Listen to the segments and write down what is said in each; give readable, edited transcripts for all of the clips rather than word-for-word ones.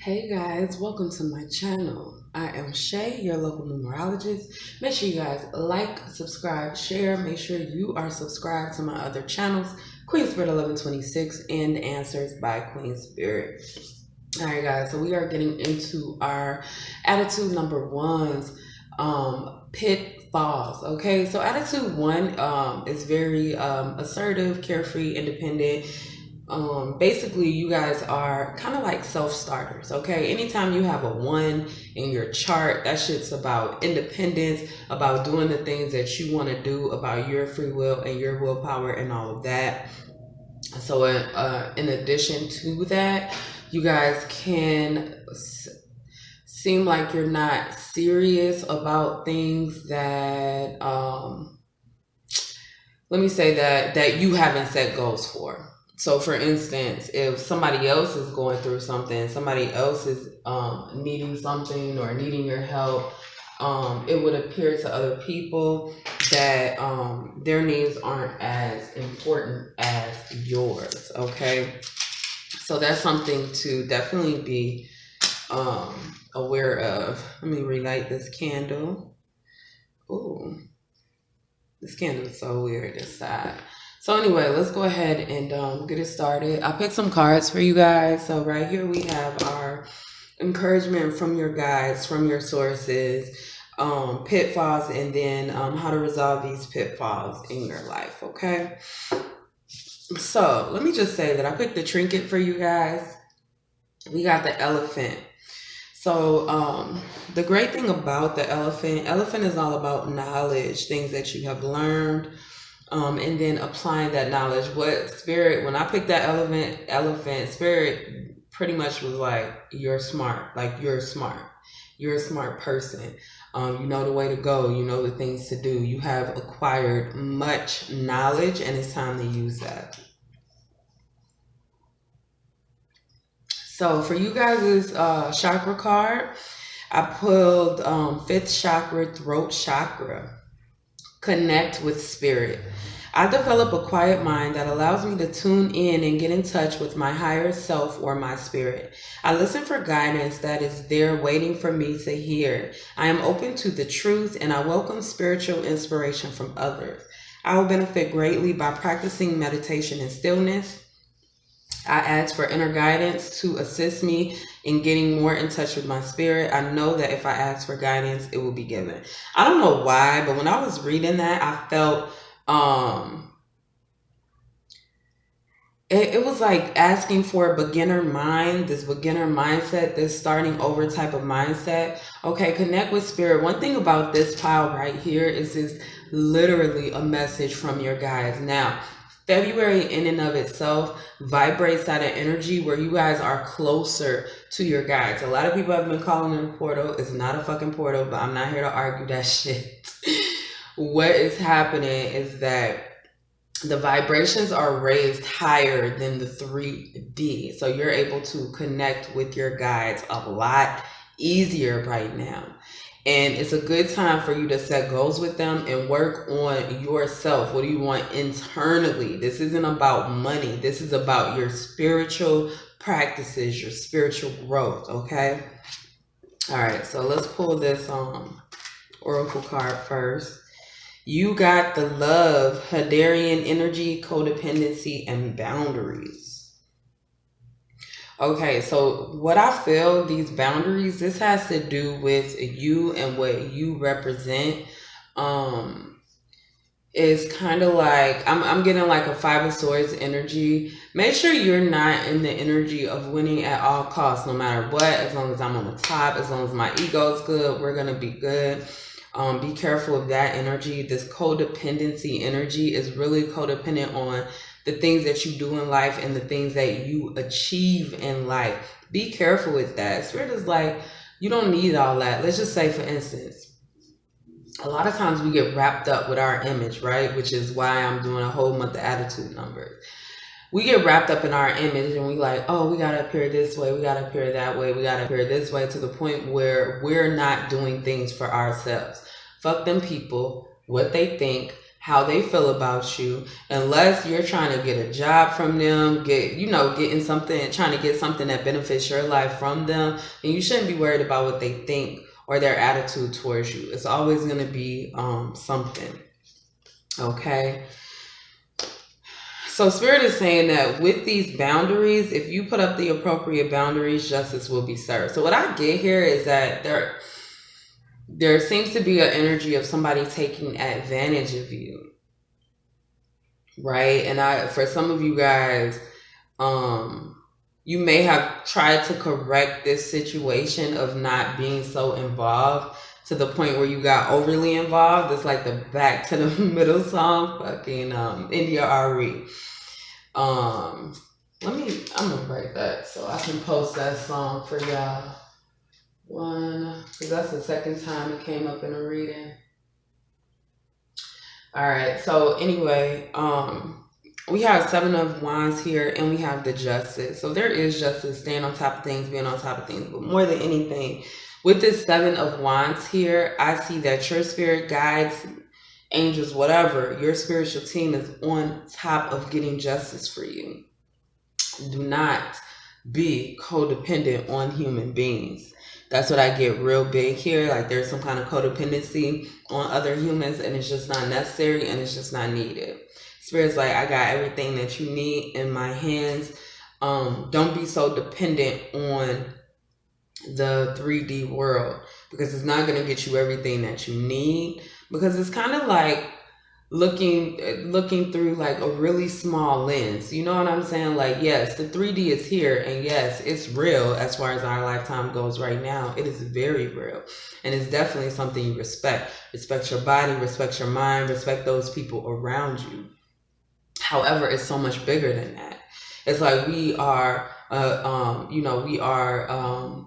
Hey guys, welcome to my channel. I am Shay, your local numerologist. Make sure you guys like, subscribe, share. Make sure you are subscribed to my other channels, Queen Spirit 1126 and Answers by Queen Spirit. All right, guys, so we are getting into our attitude number one's pitfalls. Okay, so attitude one is very assertive, carefree, independent. Basically, you guys are kind of like self-starters. Okay, anytime you have a one in your chart, that shit's about independence, about doing the things that you want to do, about your free will and your willpower and all of that. So in addition to that, you guys can seem like you're not serious about things that let me say that you haven't set goals for. So for instance, if somebody else is going through something, somebody else is needing something or needing your help, it would appear to other people that their needs aren't as important as yours. Okay, so that's something to definitely be aware of. Let me relight this candle. Ooh, this candle is so weird this side. So anyway, let's go ahead and get it started. I picked some cards for you guys. So right here we have our encouragement from your guides, from your sources, pitfalls, and then how to resolve these pitfalls in your life, okay? So let me just say that I picked the trinket for you guys. We got the elephant. So the great thing about the elephant is all about knowledge, things that you have learned, and then applying that knowledge. What spirit, when I picked that elephant, spirit pretty much was like, you're smart, like you're a smart person. You know the way to go, you know the things to do. You have acquired much knowledge and it's time to use that. So for you guys' chakra card, I pulled 5th chakra, throat chakra. Connect with spirit. I develop a quiet mind that allows me to tune in and get in touch with my higher self or my spirit. I listen for guidance that is there waiting for me to hear. I am open to the truth and I welcome spiritual inspiration from others. I will benefit greatly by practicing meditation and stillness. I ask for inner guidance to assist me in getting more in touch with my spirit. I know that if I ask for guidance, it will be given. I don't know why, but when I was reading that, I felt it was like asking for a beginner mind, this beginner mindset, this starting over type of mindset. Okay, connect with spirit. One thing about this pile right here is this literally a message from your guides. Now, February in and of itself vibrates at an energy where you guys are closer to your guides. A lot of people have been calling it a portal. It's not a fucking portal, but I'm not here to argue that shit. What is happening is that the vibrations are raised higher than the 3D. So you're able to connect with your guides a lot easier right now. And it's a good time for you to set goals with them and work on yourself. What do you want internally? This isn't about money. This is about your spiritual practices, your spiritual growth, okay? All right, so let's pull this oracle card first. You got the love, Hadarian energy, codependency, and boundaries. Okay, so what I feel, these boundaries, this has to do with you and what you represent. Is kind of like, I'm getting like a 5 of Swords energy. Make sure you're not in the energy of winning at all costs, no matter what. As long as I'm on the top, as long as my ego is good, we're going to be good. Be careful of that energy. This codependency energy is really codependent on the things that you do in life and the things that you achieve in life. Be careful with that. Spirit is like, you don't need all that. Let's just say, for instance, a lot of times we get wrapped up with our image, right? Which is why I'm doing a whole month of attitude numbers. We get wrapped up in our image and we like, oh, we got to appear this way. We got to appear that way. We got to appear this way, to the point where we're not doing things for ourselves. Fuck them people, what they think, how they feel about you, unless you're trying to get a job from them, getting something, trying to get something that benefits your life from them, and you shouldn't be worried about what they think or their attitude towards you. It's always going to be something. Okay. So Spirit is saying that with these boundaries, if you put up the appropriate boundaries, justice will be served. So what I get here is that there seems to be an energy of somebody taking advantage of you, right? And for some of you guys, you may have tried to correct this situation of not being so involved to the point where you got overly involved. It's like the Back to the Middle song, fucking India Ari. I'm gonna write that so I can post that song for y'all. Because that's the second time it came up in a reading. All right. So anyway, we have Seven of Wands here, and we have the Justice. So there is justice, staying on top of things, being on top of things. But more than anything, with this Seven of Wands here, I see that your spirit guides, angels, whatever, your spiritual team is on top of getting justice for you. Do not be codependent on human beings. That's what I get real big here. Like there's some kind of codependency on other humans, and it's just not necessary, and it's just not needed. Spirit's like, I got everything that you need in my hands. Don't be so dependent on the 3D world, because it's not going to get you everything that you need, because it's kind of like looking through like a really small lens. You know what I'm saying? Like, yes, the 3D is here, and yes, it's real as far as our lifetime goes right now. It is very real, and it's definitely something you respect. Respect your body, respect your mind, respect those people around you. However, it's so much bigger than that. It's like we are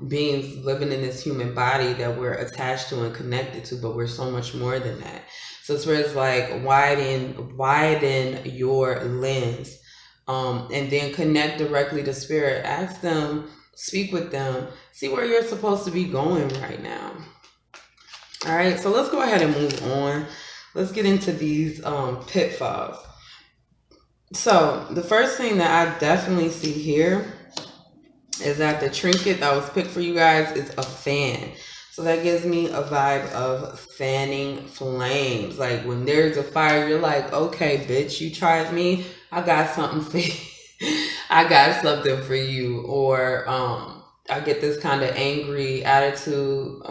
beings living in this human body that we're attached to and connected to, but we're so much more than that. So it's where it's like widen your lens, and then connect directly to Spirit. Ask them, speak with them, see where you're supposed to be going right now. All right, so let's go ahead and move on. Let's get into these pitfalls. So the first thing that I definitely see here is that the trinket that was picked for you guys is a fan. So that gives me a vibe of fanning flames. Like when there's a fire, you're like, okay, bitch, you tried me. I got something for you. I got something for you. Or I get this kind of angry attitude.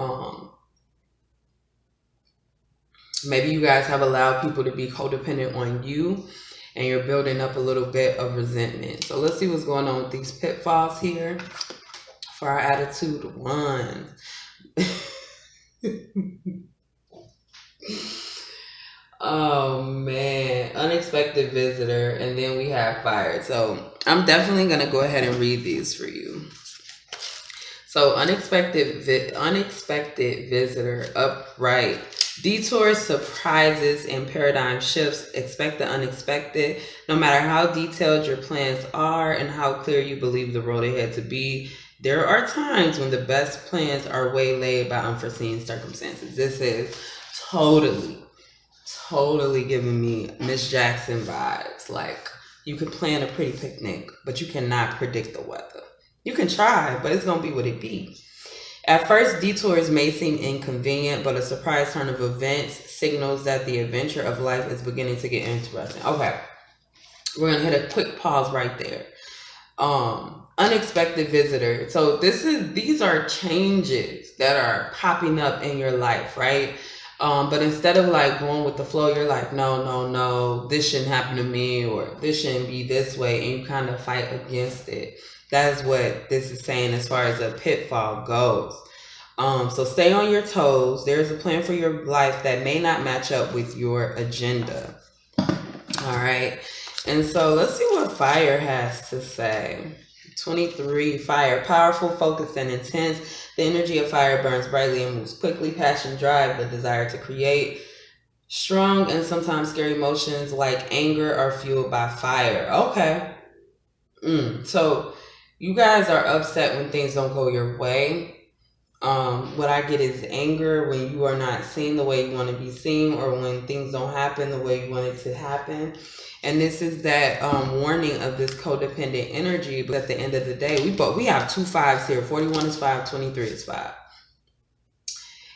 Maybe you guys have allowed people to be codependent on you, and you're building up a little bit of resentment. So let's see what's going on with these pitfalls here for our attitude one. Oh man, unexpected visitor, and then we have fire. So I'm definitely gonna go ahead and read these for you. So unexpected visitor, upright. Detours, surprises, and paradigm shifts. Expect the unexpected. No matter how detailed your plans are and how clear you believe the road ahead to be, there are times when the best plans are waylaid by unforeseen circumstances. This is totally giving me Miss Jackson vibes. Like, you can plan a pretty picnic, but you cannot predict the weather. You can try, but it's going to be what it be. At first, detours may seem inconvenient, but a surprise turn of events signals that the adventure of life is beginning to get interesting. Okay, we're going to hit a quick pause right there. Unexpected visitor. So these are changes that are popping up in your life, right? But instead of like going with the flow, you're like, no, this shouldn't happen to me, or this shouldn't be this way, and you kind of fight against it. That's what this is saying as far as a pitfall goes. So stay on your toes. There's a plan for your life that may not match up with your agenda. All right. And so let's see what fire has to say. 23, fire. Powerful, focused, and intense. The energy of fire burns brightly and moves quickly. Passion, drive, the desire to create. Strong and sometimes scary emotions like anger are fueled by fire. Okay. So you guys are upset when things don't go your way. What I get is anger when you are not seen the way you want to be seen, or when things don't happen the way you want it to happen. And this is that warning of this codependent energy. But at the end of the day, we have two fives here. 41 is 5, 23 is 5.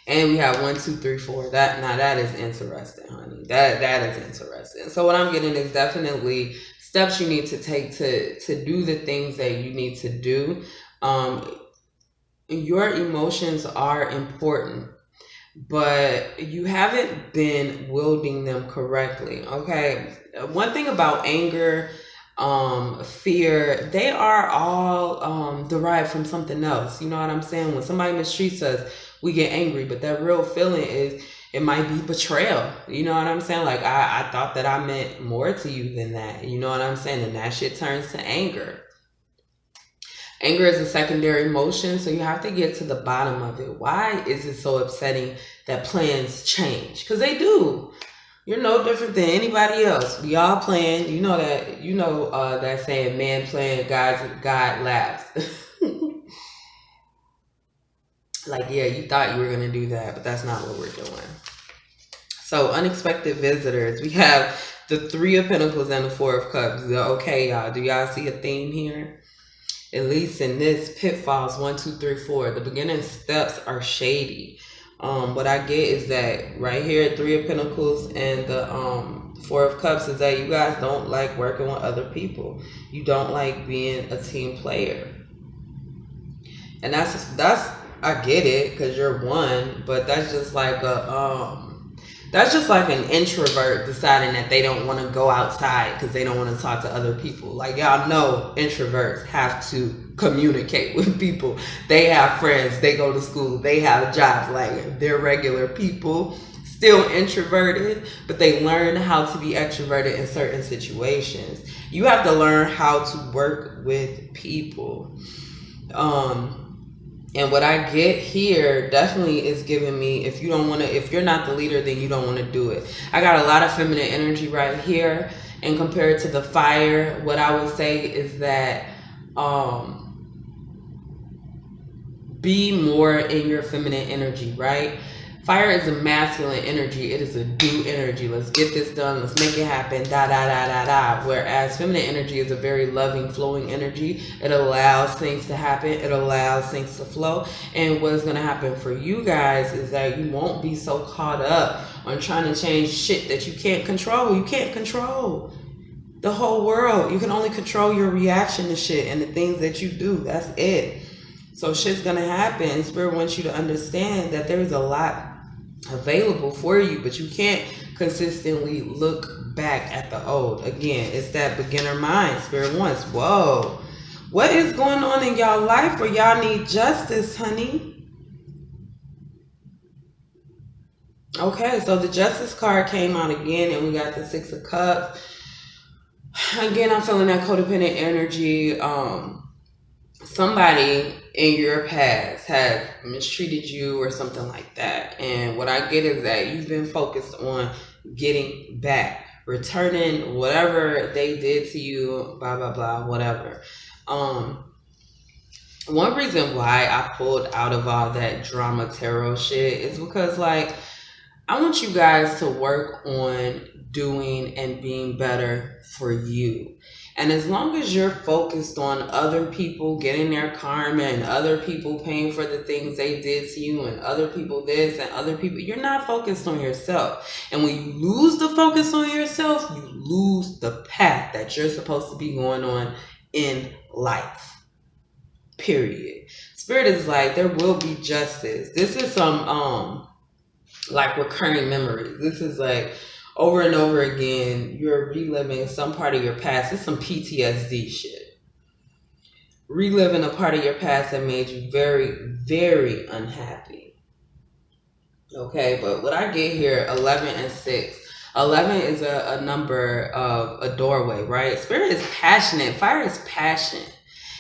And we have 1, 2, 3, 4. That is interesting, honey. That is interesting. So what I'm getting is definitely steps you need to take to do the things that you need to do. Your emotions are important, but you haven't been wielding them correctly. Okay. One thing about anger, fear, they are all derived from something else. You know what I'm saying? When somebody mistreats us, we get angry, but that real feeling is, it might be betrayal. You know what I'm saying? Like, I thought that I meant more to you than that. You know what I'm saying? And that shit turns to anger. Anger is a secondary emotion, so you have to get to the bottom of it. Why is it so upsetting that plans change? Because they do. You're no different than anybody else. We all plan. You know that. You know that saying, "Man plan, God laughs." Like, yeah, you thought you were gonna do that, but that's not what we're doing. So, unexpected visitors. We have the 3 of Pentacles and the 4 of Cups. Okay, y'all. Do y'all see a theme here? At least in this Pitfalls 1, 2, 3, 4, the beginning steps are shady. What I get is that right here, 3 of Pentacles and the 4 of Cups, is that you guys don't like working with other people. You don't like being a team player, and that's I get it, because you're one, but that's just like an introvert deciding that they don't want to go outside because they don't want to talk to other people. Like, y'all know introverts have to communicate with people. They have friends, they go to school, they have jobs. Like, they're regular people, still introverted, but they learn how to be extroverted in certain situations. You have to learn how to work with people. And what I get here definitely is giving me, if you're not the leader, then you don't want to do it. I got a lot of feminine energy right here. And compared to the fire, what I would say is that be more in your feminine energy, right? Fire is a masculine energy. It is a do energy. Let's get this done. Let's make it happen. Da, da, da, da, da. Whereas feminine energy is a very loving, flowing energy. It allows things to happen. It allows things to flow. And what's going to happen for you guys is that you won't be so caught up on trying to change shit that you can't control. You can't control the whole world. You can only control your reaction to shit and the things that you do. That's it. So shit's going to happen. Spirit wants you to understand that there's a lot available for you, but you can't consistently look back at the old. Again, it's that beginner mind. Spirit wants, whoa, what is going on in y'all life where y'all need justice, honey? Okay, so the Justice card came out again, and we got the 6 of Cups. Again, I'm feeling that codependent energy. Somebody in your past has mistreated you or something like that. And what I get is that you've been focused on getting back, returning whatever they did to you, blah, blah, blah, whatever. One reason why I pulled out of all that drama tarot shit is because, like, I want you guys to work on doing and being better for you. And as long as you're focused on other people getting their karma and other people paying for the things they did to you and other people this and other people, you're not focused on yourself. And when you lose the focus on yourself, you lose the path that you're supposed to be going on in life. Period. Spirit is like, there will be justice. This is some like recurring memories. This is like over and over again, you're reliving some part of your past. It's some PTSD shit. Reliving a part of your past that made you very, very unhappy. Okay, but what I get here, 11 and 6. 11 is a number of a doorway, right? Spirit is passionate. Fire is passion.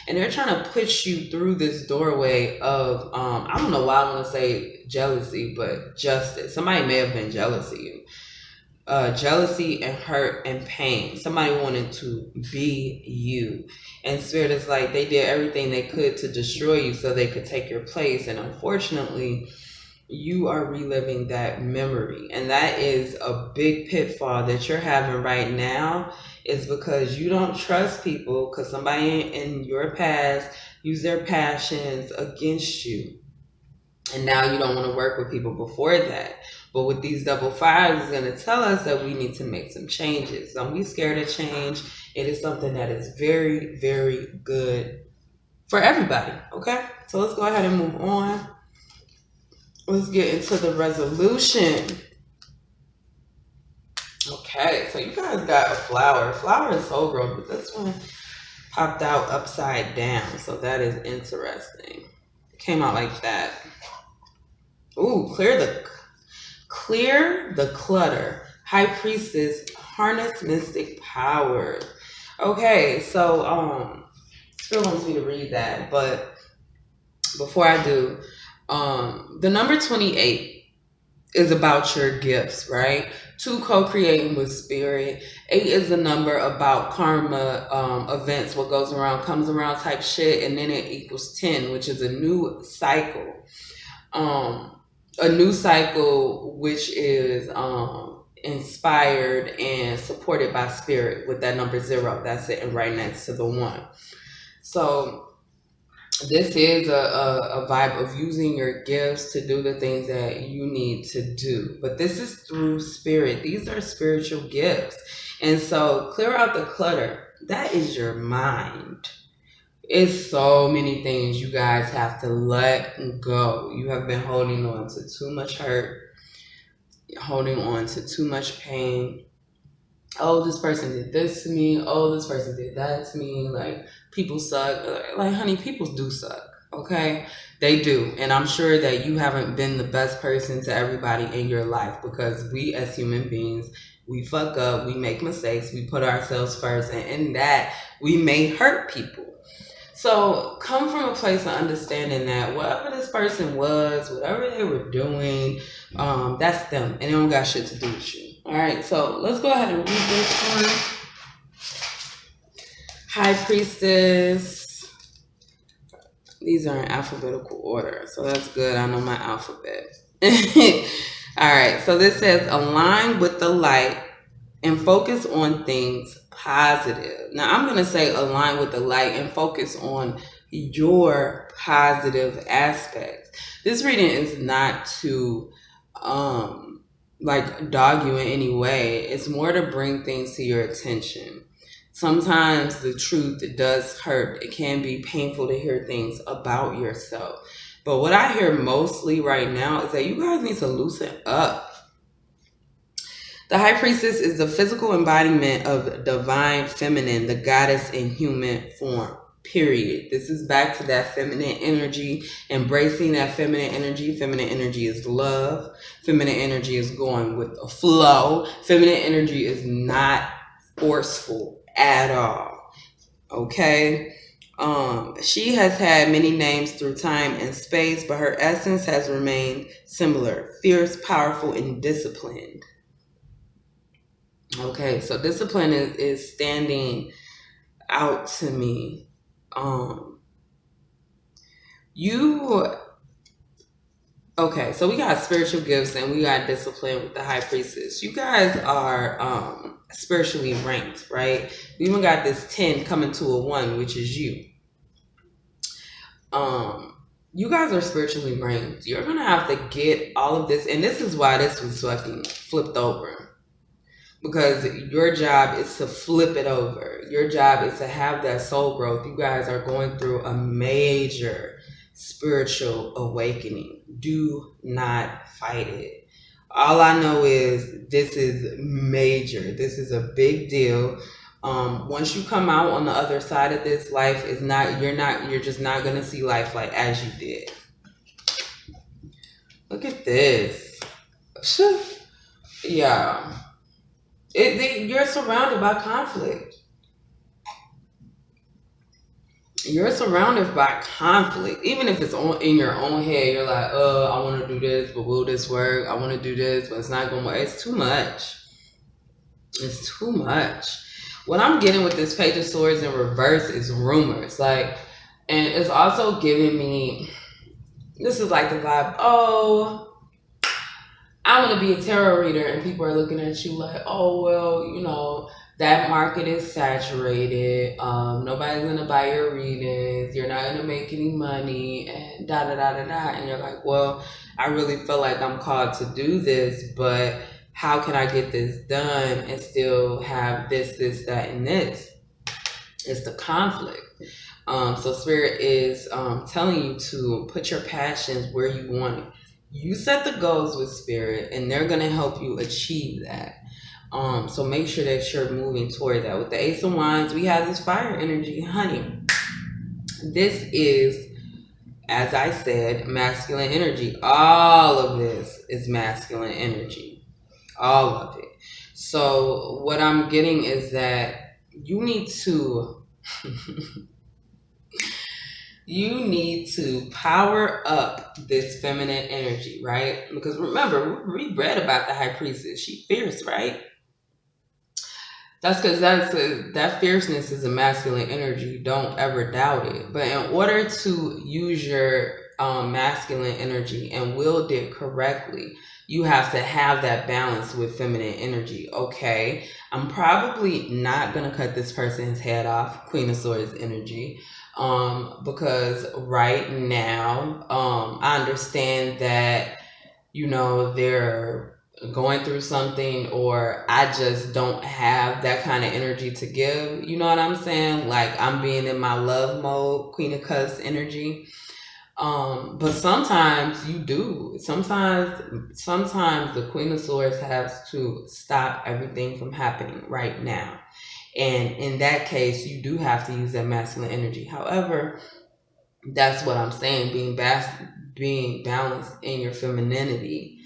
And they're trying to push you through this doorway of, I don't know why I want to say jealousy, but justice. Somebody may have been jealous of you. jealousy and hurt and pain. Somebody wanted to be you. And Spirit is like, they did everything they could to destroy you so they could take your place. And unfortunately, you are reliving that memory. And that is a big pitfall that you're having right now, is because you don't trust people because somebody in your past used their passions against you. And now you don't want to work with people before that. But with these double fives, it's going to tell us that we need to make some changes. Don't be scared of change. It is something that is very, very good for everybody. Okay? So let's go ahead and move on. Let's get into the resolution. Okay, so you guys got a flower. Flower is soul growth, but this one popped out upside down. So that is interesting. It came out like that. Ooh, clear the clutter. High Priestess, harness mystic power. Okay, so still wants me to read that, but before I do, the number 28 is about your gifts, right? 2, co-creating with spirit. 8 is the number about karma, events, what goes around comes around type shit, and then it equals 10, which is a new cycle. A new cycle which is inspired and supported by spirit with that number 0 that's sitting right next to the 1. So this is a vibe of using your gifts to do the things that you need to do. But this is through spirit. These are spiritual gifts. And so clear out the clutter. That is your mind. It's so many things you guys have to let go. You have been holding on to too much hurt, holding on to too much pain. Oh, this person did this to me. Oh, this person did that to me. Like, people suck. Like, honey, people do suck, okay? They do. And I'm sure that you haven't been the best person to everybody in your life, because we as human beings, we fuck up, we make mistakes, we put ourselves first, and in that, we may hurt people. So come from a place of understanding that whatever this person was, whatever they were doing, that's them. And it don't got shit to do with you. All right, so let's go ahead and read this one. High Priestess. These are in alphabetical order, so that's good. I know my alphabet. All right, so this says, align with the light and focus on things positive. Now, I'm going to say align with the light and focus on your positive aspects. This reading is not to like dog you in any way. It's more to bring things to your attention. Sometimes the truth does hurt. It can be painful to hear things about yourself. But what I hear mostly right now is that you guys need to loosen up. The High Priestess is the physical embodiment of divine feminine, the goddess in human form, period. This is back to that feminine energy, embracing that feminine energy. Feminine energy is love. Feminine energy is going with the flow. Feminine energy is not forceful at all, okay? She has had many names through time and space, but her essence has remained similar: fierce, powerful, and disciplined. Okay, so discipline is standing out to me. Okay, so we got spiritual gifts and we got discipline with the High Priestess. You guys are spiritually ranked, right? We even got this 10 coming to a 1, which is you. You guys are spiritually ranked. You're gonna have to get all of this, and this is why this was fucking flipped over. Because your job is to flip it over. Your job is to have that soul growth. You guys are going through a major spiritual awakening. Do not fight it. All I know is this is major. This is a big deal. Once you come out on the other side of this, life is not, you're just not going to see life like as you did. Look at this. Yeah. You're surrounded by conflict. You're surrounded by conflict. Even if it's in your own head, you're like, I want to do this, but will this work? I want to do this, but it's not going to work. It's too much. It's too much. What I'm getting with this Page of Swords in reverse is rumors. Like, and it's also giving me, this is like the vibe, oh, I want to be a tarot reader, and people are looking at you like, oh, well, that market is saturated. Nobody's gonna buy your readings. You're not gonna make any money, and da da da da da. And you're like, well, I really feel like I'm called to do this, but how can I get this done and still have this, that, and this? It's the conflict. So Spirit is telling you to put your passions where you want it. You set the goals with Spirit, and they're going to help you achieve that. So make sure that you're moving toward that. With the Ace of Wands, we have this fire energy. Honey, this is, as I said, masculine energy. All of this is masculine energy. All of it. So what I'm getting is that you need to you need to power up this feminine energy, right? Because remember, we read about the High Priestess. She's fierce, right? That's because that fierceness is a masculine energy. Don't ever doubt it. But in order to use your masculine energy and wield it correctly, you have to have that balance with feminine energy. Okay, I'm probably not going to cut this person's head off, Queen of Swords energy, because right now I understand that, they're going through something, or I just don't have that kind of energy to give. You know what I'm saying? Like, I'm being in my love mode, Queen of Cups energy. But sometimes you do. Sometimes the Queen of Swords has to stop everything from happening right now. And in that case, you do have to use that masculine energy. However, that's what I'm saying. Being balanced in your femininity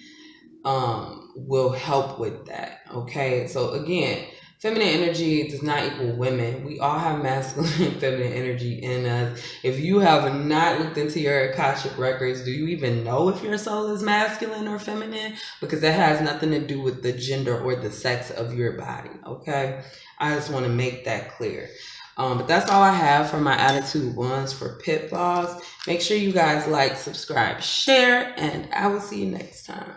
will help with that. Okay, so again, feminine energy does not equal women. We all have masculine and feminine energy in us. If you have not looked into your Akashic records, do you even know if your soul is masculine or feminine? Because that has nothing to do with the gender or the sex of your body. Okay, I just want to make that clear. But that's all I have for my attitude ones for Pitfalls. Make sure you guys like, subscribe, share, and I will see you next time.